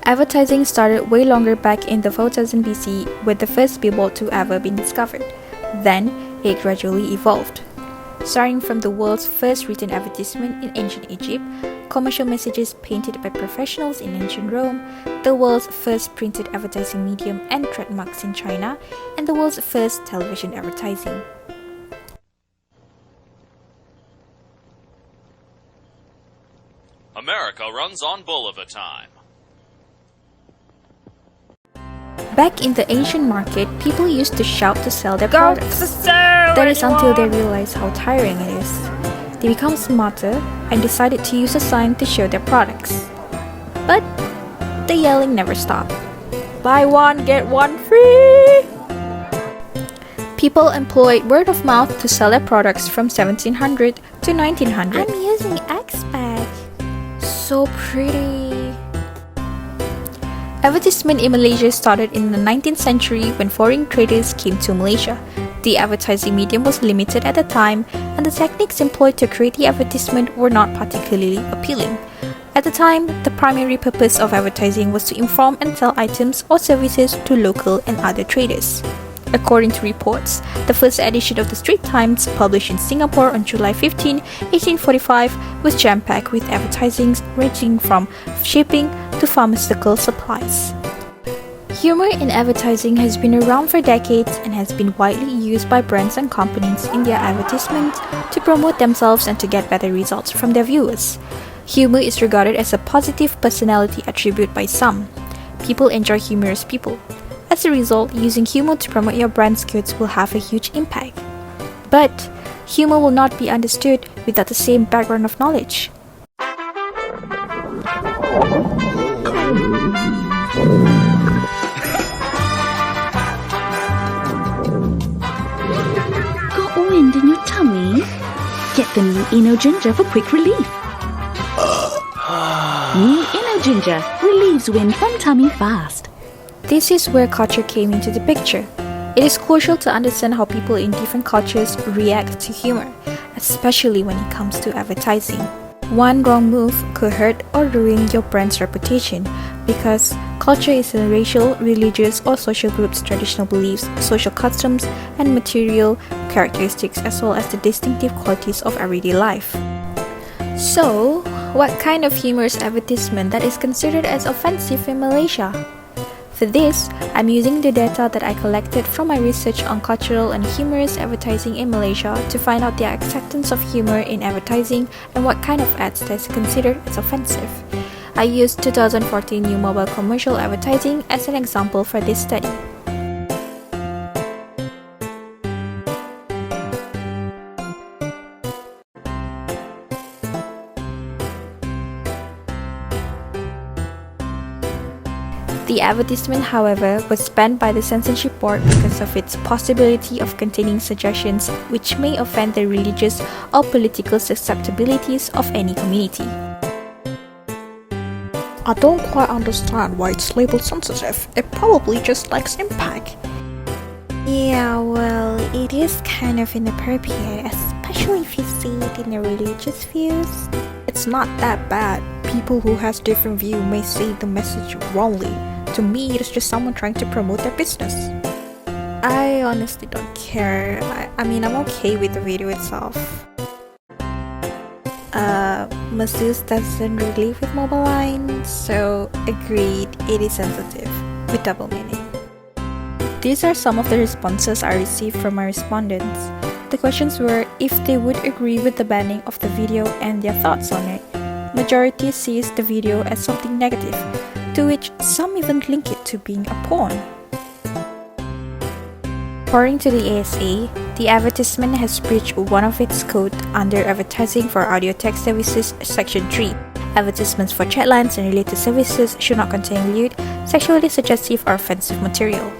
Advertising started way longer back in the 4000 BC with the first billboard to ever been discovered. Then, it gradually evolved. Starting from the world's first written advertisement in ancient Egypt, commercial messages painted by professionals in ancient Rome, the world's first printed advertising medium and trademarks in China, and the world's first television advertising. America runs on Bolivar time. Back in the ancient market, people used to shout to sell their products. That is until they realized how tiring it is. They become smarter and decided to use a sign to show their products. But the yelling never stopped. Buy one, get one free! People employed word of mouth to sell their products from 1700 to 1900. I'm using X-Bag. So pretty. Advertisement in Malaysia started in the 19th century when foreign traders came to Malaysia. The advertising medium was limited at the time, and the techniques employed to create the advertisement were not particularly appealing. At the time, the primary purpose of advertising was to inform and sell items or services to local and other traders. According to reports, the first edition of the Straits Times, published in Singapore on July 15, 1845, was jam-packed with advertisings ranging from shipping to pharmaceutical supplies. Humour in advertising has been around for decades and has been widely used by brands and companies in their advertisements to promote themselves and to get better results from their viewers. Humour is regarded as a positive personality attribute by some. People enjoy humorous people. As a result, using humour to promote your brand's goods will have a huge impact. But humour will not be understood without the same background of knowledge. Got wind in your tummy? Get the new Inno Ginger for quick relief. New Inno Ginger relieves wind from tummy fast. This is where culture came into the picture. It is crucial to understand how people in different cultures react to humor, especially when it comes to advertising. One wrong move could hurt or ruin your brand's reputation because culture is a racial, religious, or social group's traditional beliefs, social customs, and material characteristics, as well as the distinctive qualities of everyday life. So, what kind of humorous advertisement that is considered as offensive in Malaysia? For this, I'm using the data that I collected from my research on cultural and humorous advertising in Malaysia to find out the acceptance of humor in advertising and what kind of ads that is considered as offensive. I used 2014 new mobile commercial advertising as an example for this study. The advertisement, however, was banned by the censorship board because of its possibility of containing suggestions which may offend the religious or political susceptibilities of any community. I don't quite understand why it's labeled sensitive. It probably just lacks impact. Yeah, well, it is kind of inappropriate, especially if you see it in the religious views. It's not that bad. People who has different view may see the message wrongly. To me, it's just someone trying to promote their business. I honestly don't care. I mean, I'm okay with the video itself. Masseuse doesn't really live with mobile lines, so agreed, it is sensitive, with double meaning. These are some of the responses I received from my respondents. The questions were if they would agree with the banning of the video and their thoughts on it. Majority sees the video as something negative, to which some even link it to being a porn. According to the ASA, the advertisement has breached one of its code under Advertising for Audio Text Services Section 3. Advertisements for chat lines and related services should not contain lewd, sexually suggestive or offensive material.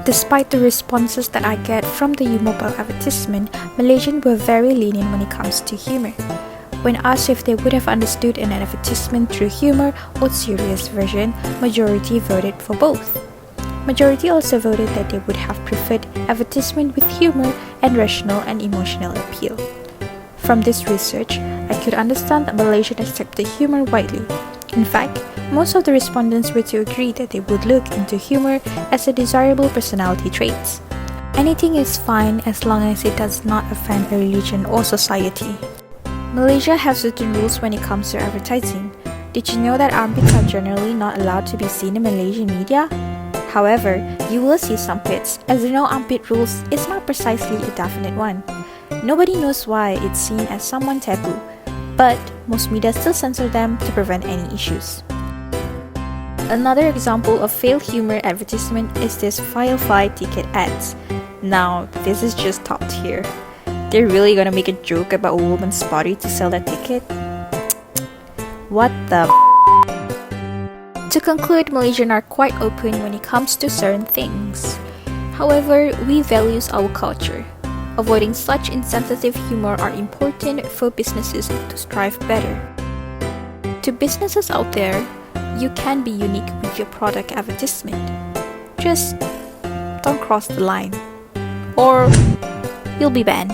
Despite the responses that I get from the U-Mobile advertisement, Malaysians were very lenient when it comes to humor. When asked if they would have understood an advertisement through humor or serious version, majority voted for both. Majority also voted that they would have preferred advertisement with humor and rational and emotional appeal. From this research, I could understand that Malaysians accept the humor widely. In fact, most of the respondents were to agree that they would look into humor as a desirable personality trait. Anything is fine as long as it does not offend a religion or society. Malaysia has certain rules when it comes to advertising. Did you know that armpits are generally not allowed to be seen in Malaysian media? However, you will see some pits, as the no armpit rules is not precisely a definite one. Nobody knows why it's seen as somewhat taboo, but most media still censor them to prevent any issues. Another example of failed humor advertisement is this Firefly ticket ads. Now, this is just top tier. They're really gonna make a joke about a woman's body to sell that ticket? What the To conclude, Malaysians are quite open when it comes to certain things. However, we value our culture. Avoiding such insensitive humor are important for businesses to strive better. To businesses out there, you can be unique with your product advertisement. Just don't cross the line, or you'll be banned.